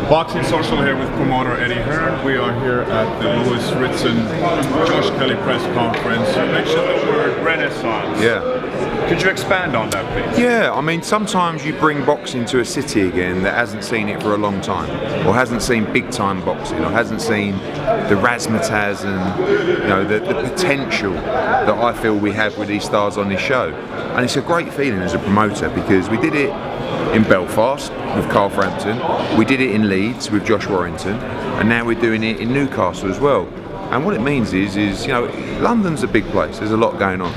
Boxing Social here with promoter Eddie Hearn. We are here at the Ritson Josh Kelly press conference. You mentioned the word renaissance. Yeah. Could you expand on that, please? Yeah, I mean, sometimes you bring boxing to a city again that hasn't seen it for a long time, or hasn't seen big-time boxing, or hasn't seen the razzmatazz and the potential that I feel we have with these stars on this show. And it's a great feeling as a promoter because we did it in Belfast with Carl Frampton, we did it in Leeds with Josh Warrington, and now we're doing it in Newcastle as well. And what it means is London's a big place. There's a lot going on.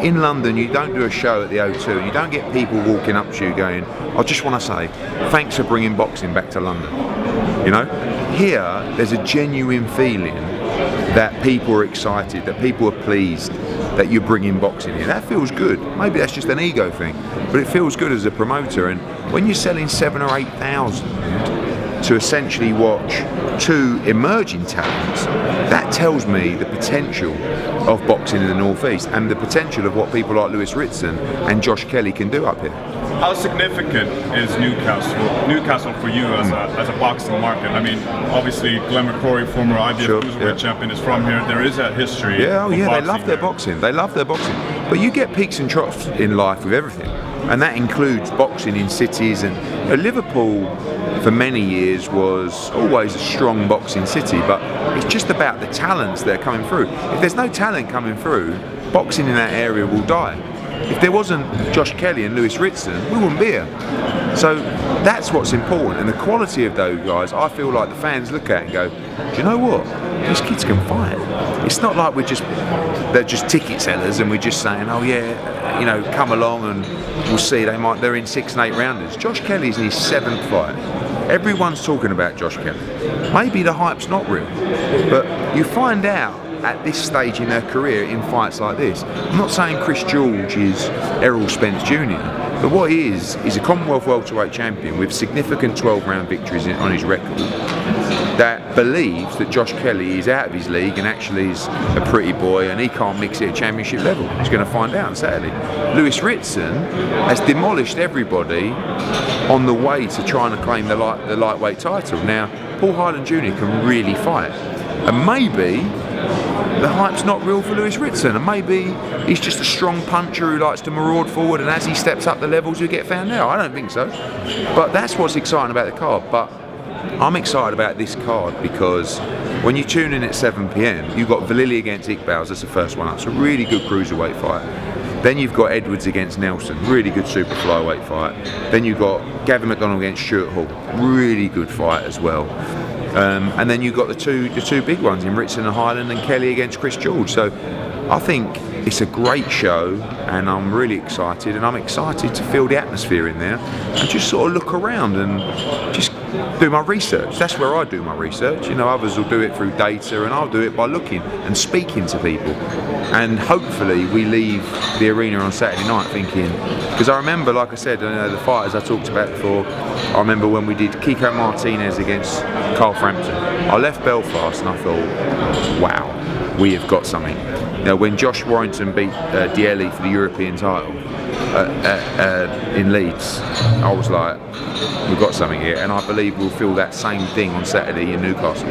In London, you don't do a show at the O2, you don't get people walking up to you going, I just want to say, thanks for bringing boxing back to London. Here, there's a genuine feeling that people are excited, that people are pleased that you're bringing boxing here. That feels good. Maybe that's just an ego thing, but it feels good as a promoter. And when you're selling 7,000 or 8,000 to essentially watch two emerging talents, that tells me the potential of boxing in the North East and the potential of what people like Ritson and Josh Kelly can do up here. How significant is Newcastle for you as a boxing market? I mean, obviously Glenn McCrory, former IBF Cruiserweight champion, is from here. There is a history. Yeah, they love their boxing. They love their boxing. But you get peaks and troughs in life with everything, and that includes boxing in cities. And Liverpool, for many years, was always a strong boxing city, but it's just about the talents that are coming through. If there's no talent coming through, boxing in that area will die. If there wasn't Josh Kelly and Ritson, we wouldn't be here. So that's what's important, and the quality of those guys, I feel like the fans look at it and go, do you know what? These kids can fight. It's not like they're just ticket sellers and we're just saying, oh yeah, come along and we'll see. They're in 6 and 8 rounders. Josh Kelly's in his 7th fight. Everyone's talking about Josh Kelly. Maybe the hype's not real, but you find out at this stage in their career in fights like this. I'm not saying Chris George is Errol Spence Jr., but what he is a Commonwealth welterweight champion with significant 12-round victories on his record that believes that Josh Kelly is out of his league and actually is a pretty boy and he can't mix it at championship level. He's going to find out on Saturday. Ritson has demolished everybody on the way to trying to claim the lightweight title. Now, Paul Hyland Jr. can really fight, and maybe the hype's not real for Ritson, and maybe he's just a strong puncher who likes to maraud forward, and as he steps up the levels he'll get found out. I don't think so, but that's what's exciting about the card. But I'm excited about this card because when you tune in at 7 PM, you've got Vallily against Iqbal, that's the first one up. It's a really good cruiserweight fight. Then you've got Edwards against Nelson, really good super flyweight fight. Then you've got Gavin McDonald against Stuart Hall, really good fight as well. And then you've got the two big ones in Ritson and Hyland, and Kelly against Chris George. So I think it's a great show, and I'm really excited, and I'm excited to feel the atmosphere in there and just sort of look around and just do my research. That's where I do my research. Others will do it through data, and I'll do it by looking and speaking to people. And hopefully we leave the arena on Saturday night thinking, because I remember, like I said, the fighters I talked about before, I remember when we did Kiko Martinez against Carl Frampton. I left Belfast and I thought, wow, we have got something. When Josh Warrington beat Dielli for the European title in Leeds, I was like, we've got something here, and I believe we'll feel that same thing on Saturday in Newcastle.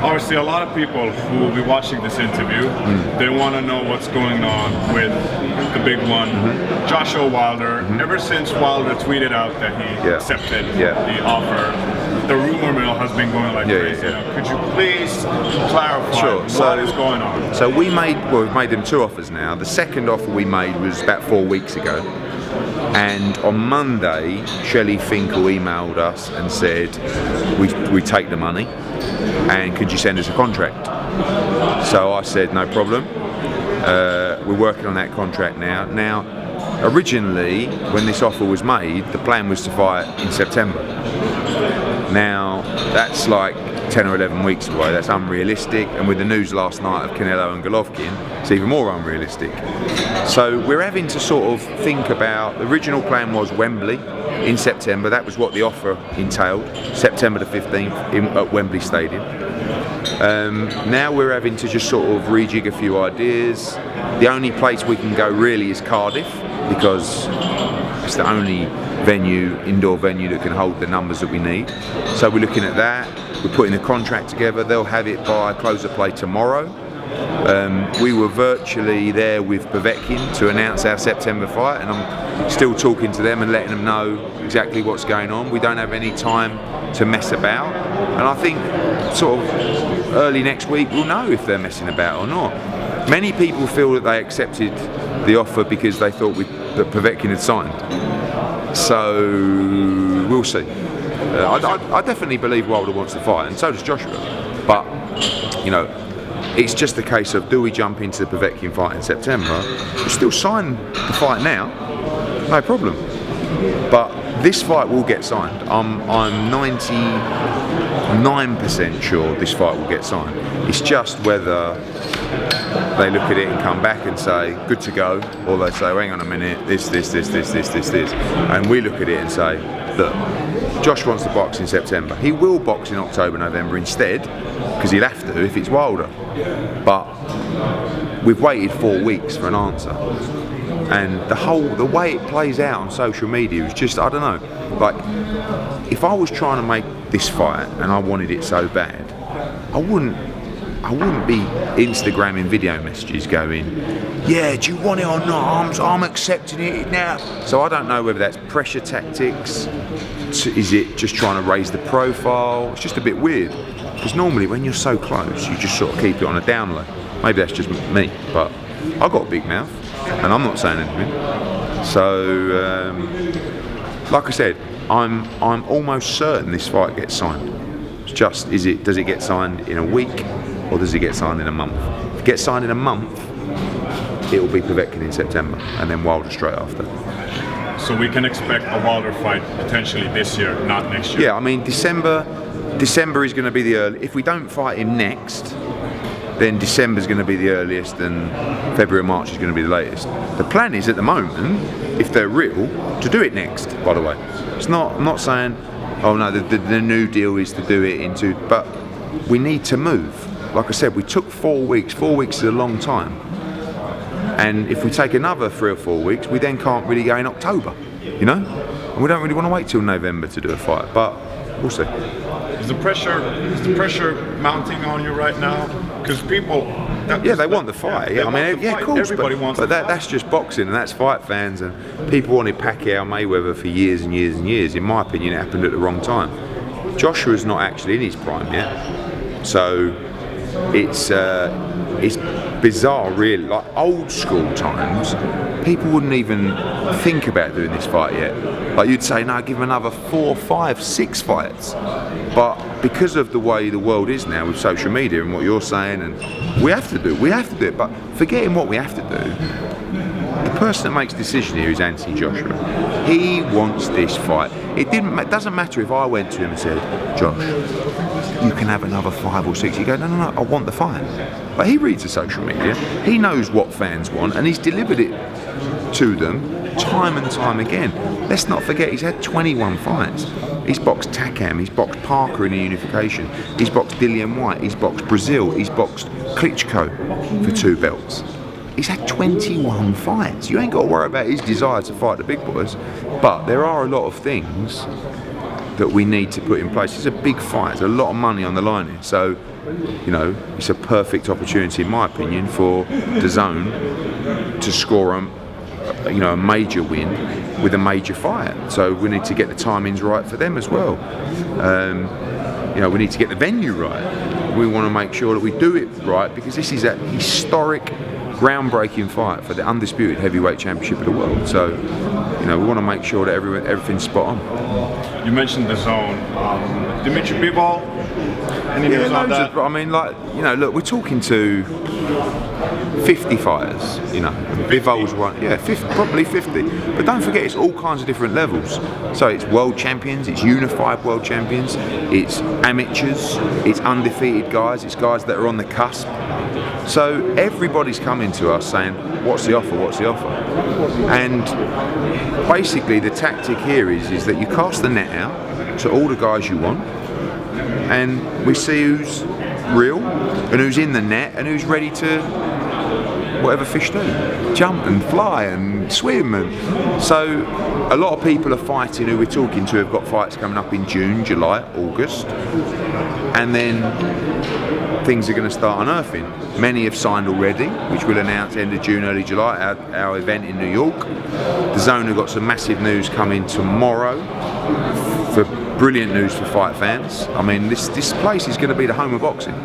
Obviously, a lot of people who will be watching this interview, they want to know what's going on with the big one, Joshua Wilder. Ever since Wilder tweeted out that he accepted the offer, the rumor mill has been going like crazy. Could you please clarify what is going on? So we've made them 2 offers now. The second offer we made was about 4 weeks ago. And on Monday, Shelley Finkel emailed us and said, we take the money, and could you send us a contract? So I said, no problem. We're working on that contract now. Now, originally, when this offer was made, the plan was to fight in September. Now, that's like 10 or 11 weeks away. That's unrealistic, and with the news last night of Canelo and Golovkin, it's even more unrealistic. So we're having to sort of think about, the original plan was Wembley in September. That was what the offer entailed, September the 15th at Wembley Stadium. Now we're having to just sort of rejig a few ideas. The only place we can go really is Cardiff, because It's the only indoor venue that can hold the numbers that we need. So we're looking at that. We're putting the contract together. They'll have it by close of play tomorrow. We were virtually there with Povetkin to announce our September fight, and I'm still talking to them and letting them know exactly what's going on. We don't have any time to mess about, and I think sort of early next week we'll know if they're messing about or not. Many people feel that they accepted the offer because they thought that Povetkin had signed. So we'll see. I definitely believe Wilder wants to fight, and so does Joshua. But you know, it's just a case of, do we jump into the Povetkin fight in September? We still sign the fight now, no problem. But this fight will get signed. I'm 99% sure this fight will get signed. It's just whether they look at it and come back and say, good to go, or they say, hang on a minute, this. And we look at it and say, look, Josh wants to box in September. He will box in October, November instead, because he'll have to if it's Wilder. But we've waited 4 weeks for an answer. And the way it plays out on social media is just, I don't know, like, if I was trying to make this fight and I wanted it so bad, I wouldn't be Instagramming video messages going, yeah, do you want it or not? I'm accepting it now. So I don't know whether that's pressure tactics. Is it just trying to raise the profile? It's just a bit weird. Because normally when you're so close, you just sort of keep it on a down low. Maybe that's just me, but I've got a big mouth and I'm not saying anything. So, like I said, I'm almost certain this fight gets signed. It's just, does it get signed in a week or does it get signed in a month? If it gets signed in a month, it will be Povetkin in September and then Wilder straight after. So we can expect a Wilder fight potentially this year, not next year? Yeah, I mean, December is going to be the early. If we don't fight him next, then December is going to be the earliest and February, March is going to be the latest. The plan is at the moment, if they're real, to do it next, by the way. I'm not saying, oh no, the new deal is to do it in two, but we need to move. Like I said, we took 4 weeks. 4 weeks is a long time. And if we take another 3 or 4 weeks, we then can't really go in October, you know? And we don't really want to wait till November to do a fight, but we'll see. Is the pressure mounting on you right now? Because people... they want the fight. Yeah, I mean, of course. Everybody wants but the fight. That's just boxing, and that's fight fans, and people wanted Pacquiao, Mayweather for years and years and years. In my opinion, it happened at the wrong time. Joshua's not actually in his prime yet, so it's bizarre, really. Like old school times, people wouldn't even think about doing this fight yet. Like you'd say, no, give him another 4, 5, 6 fights. But because of the way the world is now with social media and what you're saying, and we have to do it. But forgetting what we have to do, the person that makes the decision here is Anthony Joshua. He wants this fight. It doesn't matter if I went to him and said, Josh, you can have another 5 or 6. He'd go, no, I want the fight. But he reads the social media. He knows what fans want, and he's delivered it to them time and time again. Let's not forget, he's had 21 fights. He's boxed Takam, he's boxed Parker in the unification, he's boxed Dillian White, he's boxed Brazil, he's boxed Klitschko for 2 belts. He's had 21 fights. You ain't got to worry about his desire to fight the big boys, but there are a lot of things that we need to put in place. It's a big fight, there's a lot of money on the line here, so you know, it's a perfect opportunity in my opinion for DAZN to score a major win with a major fight. So we need to get the timings right for them as well. We need to get the venue right. We want to make sure that we do it right, because this is a historic, groundbreaking fight for the undisputed heavyweight championship of the world. So, we want to make sure that everything's spot on. You mentioned DAZN. Dimitri Bivol. Any news on that? Look, we're talking to 50 fighters, Bivol's one, probably 50. But don't forget, it's all kinds of different levels. So it's world champions, it's unified world champions, it's amateurs, it's undefeated guys, it's guys that are on the cusp. So everybody's coming to us saying, what's the offer, what's the offer? And basically the tactic here is that you cast the net out to all the guys you want, and we see who's real and who's in the net and who's ready to whatever fish do. Jump and fly and swim. And so a lot of people are fighting who we're talking to have got fights coming up in June, July, August. And then things are going to start unearthing. Many have signed already, which we'll announce end of June, early July, our event in New York. DAZN have got some massive news coming tomorrow, for brilliant news for fight fans. I mean, this place is going to be the home of boxing.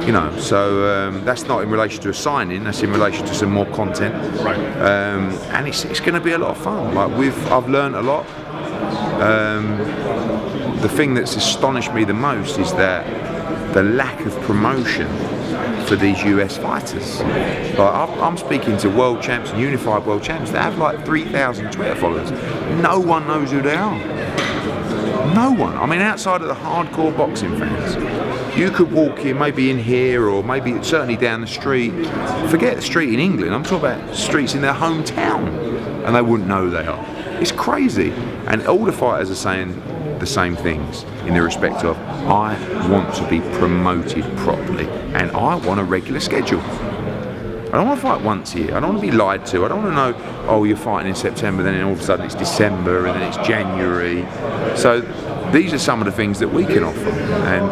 You know, so that's not in relation to a signing. That's in relation to some more content. Right. And it's going to be a lot of fun. Like I've learned a lot. The thing that's astonished me the most is that the lack of promotion for these US fighters. Like I'm speaking to world champs and unified world champs that have like 3,000 Twitter followers. No one knows who they are. No one. I mean, outside of the hardcore boxing fans, you could walk in, maybe in here, or maybe certainly down the street. Forget the street in England. I'm talking about streets in their hometown, and they wouldn't know who they are. It's crazy. And all the fighters are saying the same things in the respect of, I want to be promoted properly, and I want a regular schedule. I don't want to fight once a year. I don't want to be lied to. I don't want to know, oh, you're fighting in September, then all of a sudden it's December, and then it's January. So these are some of the things that we can offer. And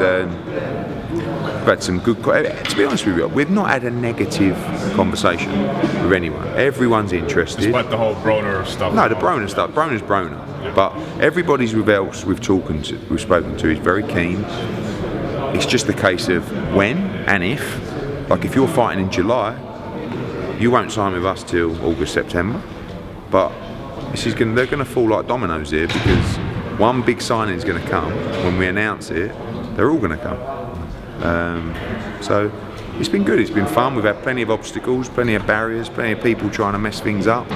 we've had some good, to be honest with you, we've not had a negative conversation with anyone. Everyone's interested. Despite the whole Broner stuff. No, the Broner stuff. Broner's Broner. Yeah. But everybody else we've spoken to is very keen. It's just a case of when and if. Like if you're fighting in July, you won't sign with us till August, September. But they're going to fall like dominoes here, because one big signing is going to come when we announce it. They're all going to come. So it's been good. It's been fun. We've had plenty of obstacles, plenty of barriers, plenty of people trying to mess things up,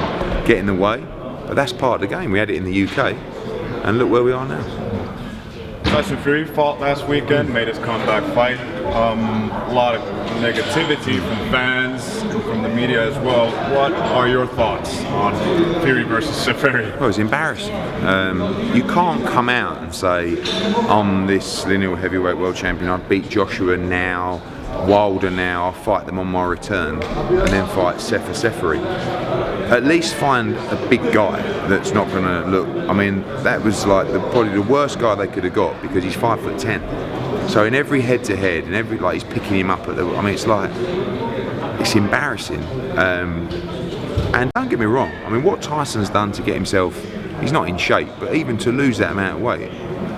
get in the way. But that's part of the game. We had it in the UK, and look where we are now. Tyson Fury fought last weekend, made his comeback fight. A lot of negativity from fans and from the media as well. What are your thoughts on Fury versus Fury? Well, it's embarrassing. You can't come out and say, I'm this lineal heavyweight world champion, I'd beat Joshua now, Wilder now, I'll fight them on my return, and then fight Fury. At least find a big guy that's not going to look. I mean, that was like probably the worst guy they could have got, because he's 5'10". So in every head-to-head, and every he's picking him up at the. I mean, it's embarrassing. And don't get me wrong. I mean, what Tyson's done to get himself, he's not in shape, but even to lose that amount of weight,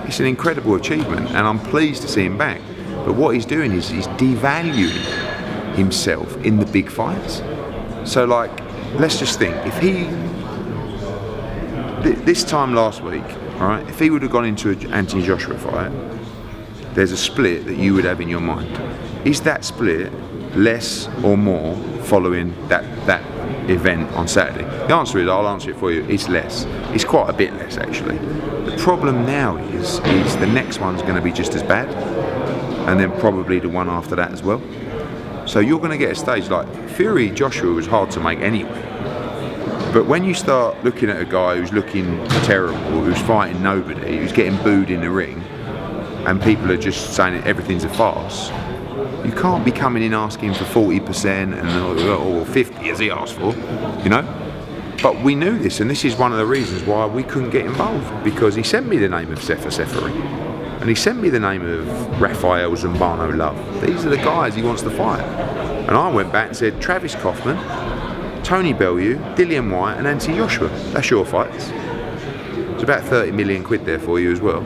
it's an incredible achievement, and I'm pleased to see him back. But what he's doing is he's devaluing himself in the big fights. So let's just think, if he, this time last week, all right, if he would have gone into an Anthony Joshua fight, there's a split that you would have in your mind. Is that split less or more following that event on Saturday? The answer is, I'll answer it for you, it's less. It's quite a bit less, actually. The problem now is the next one's going to be just as bad, and then probably the one after that as well. So you're going to get a stage like Fury Joshua was hard to make anyway. But when you start looking at a guy who's looking terrible, who's fighting nobody, who's getting booed in the ring, and people are just saying that everything's a farce, you can't be coming in asking for 40% or 50 as he asked for, you know. But we knew this, and this is one of the reasons why we couldn't get involved, because he sent me the name of Fury. And he sent me the name of Rafael Zambano Love. These are the guys he wants to fight. And I went back and said, Travis Kaufman, Tony Bellew, Dillian White and Anthony Joshua. That's your fights. It's about 30 million quid there for you as well.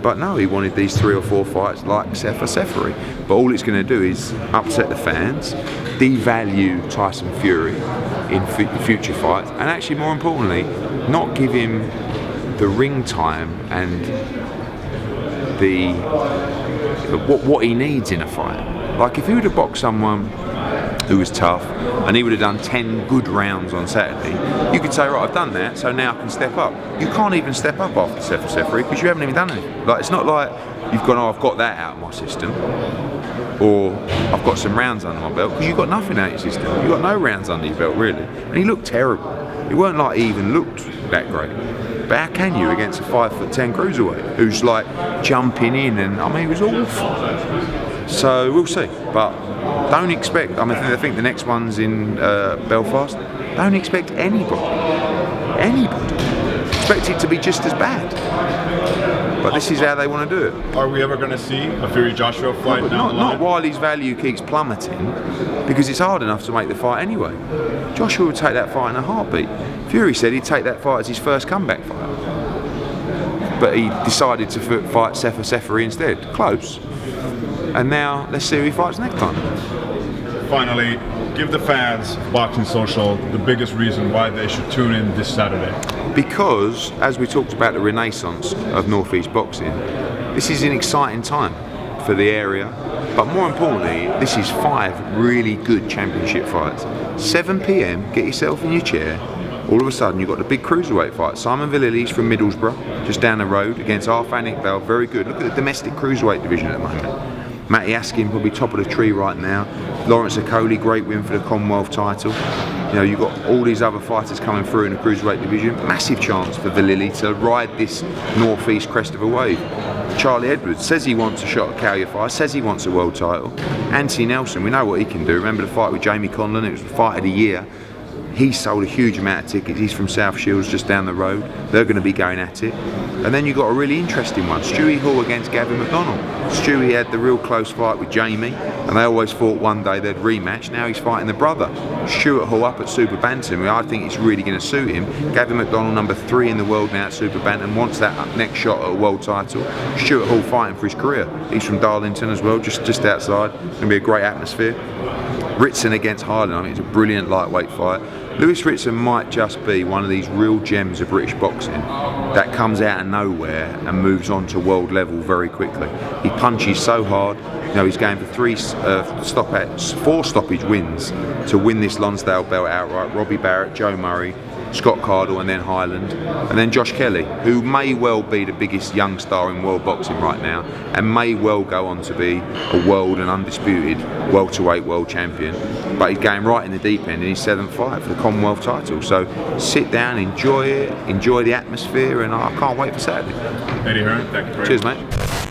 But no, he wanted these 3 or 4 fights like Fury. But all it's going to do is upset the fans, devalue Tyson Fury in future fights, and actually more importantly, not give him the ring time and what he needs in a fight. Like if he would have boxed someone who was tough and he would have done 10 good rounds on Saturday, you could say, right, I've done that, so now I can step up. You can't even step up after Fury because you haven't even done anything. Like, it's not like you've gone, oh, I've got that out of my system, or I've got some rounds under my belt, because you've got nothing out of your system. You've got no rounds under your belt, really. And he looked terrible. It weren't like he even looked that great. But how can you against a 5'10" cruiserweight who's like jumping in, and I mean, it was awful. So we'll see. But Don't expect, I think the next one's in Belfast. Don't expect anybody. Expect it to be just as bad. But this is how they want to do it. Are we ever going to see a Fury Joshua fight down the line? Not while his value keeps plummeting, because it's hard enough to make the fight anyway. Joshua would take that fight in a heartbeat. Fury said he'd take that fight as his first comeback fight. But he decided to fight Sefer instead. Close. And now, let's see who he fights next time. Finally, give the fans of Boxing Social the biggest reason why they should tune in this Saturday. Because, as we talked about the renaissance of Northeast boxing, this is an exciting time for the area. But more importantly, this is 5 really good championship fights. 7 PM, get yourself in your chair. All of a sudden, you've got the big cruiserweight fight. Simon Vallili's from Middlesbrough, just down the road, against Arfan Iqbal, very good. Look at the domestic cruiserweight division at the moment. Matty Askin probably top of the tree right now. Lawrence Okoli, great win for the Commonwealth title. You know, you've got all these other fighters coming through in the cruiserweight division. Massive chance for Vallili to ride this northeast crest of a wave. Charlie Edwards says he wants a shot at Calify, says he wants a world title. Anthony Nelson, we know what he can do. Remember the fight with Jamie Conlon? It was the fight of the year. He sold a huge amount of tickets. He's from South Shields, just down the road. They're going to be going at it. And then you've got a really interesting one, Stewie Hall against Gavin McDonnell. Stewie had the real close fight with Jamie, and they always thought one day they'd rematch. Now he's fighting the brother, Stuart Hall, up at Super Bantam. I think it's really going to suit him. Gavin McDonnell, number 3 in the world now at Super Bantam, wants that next shot at a world title. Stuart Hall fighting for his career. He's from Darlington as well, just outside. It's going to be a great atmosphere. Ritson against Highland, I think it's a brilliant lightweight fight. Lewis Ritson might just be one of these real gems of British boxing that comes out of nowhere and moves on to world level very quickly. He punches so hard. You know, he's going for 4 stoppage wins to win this Lonsdale belt outright. Robbie Barrett, Joe Murray, Scott Cardle, and then Highland, and then Josh Kelly, who may well be the biggest young star in world boxing right now, and may well go on to be a world and undisputed welterweight world champion. But he's going right in the deep end in his 7th fight for the Commonwealth title. So sit down, enjoy it, enjoy the atmosphere, and I can't wait for Saturday. Eddie Hearn, thank you very much. Cheers, mate.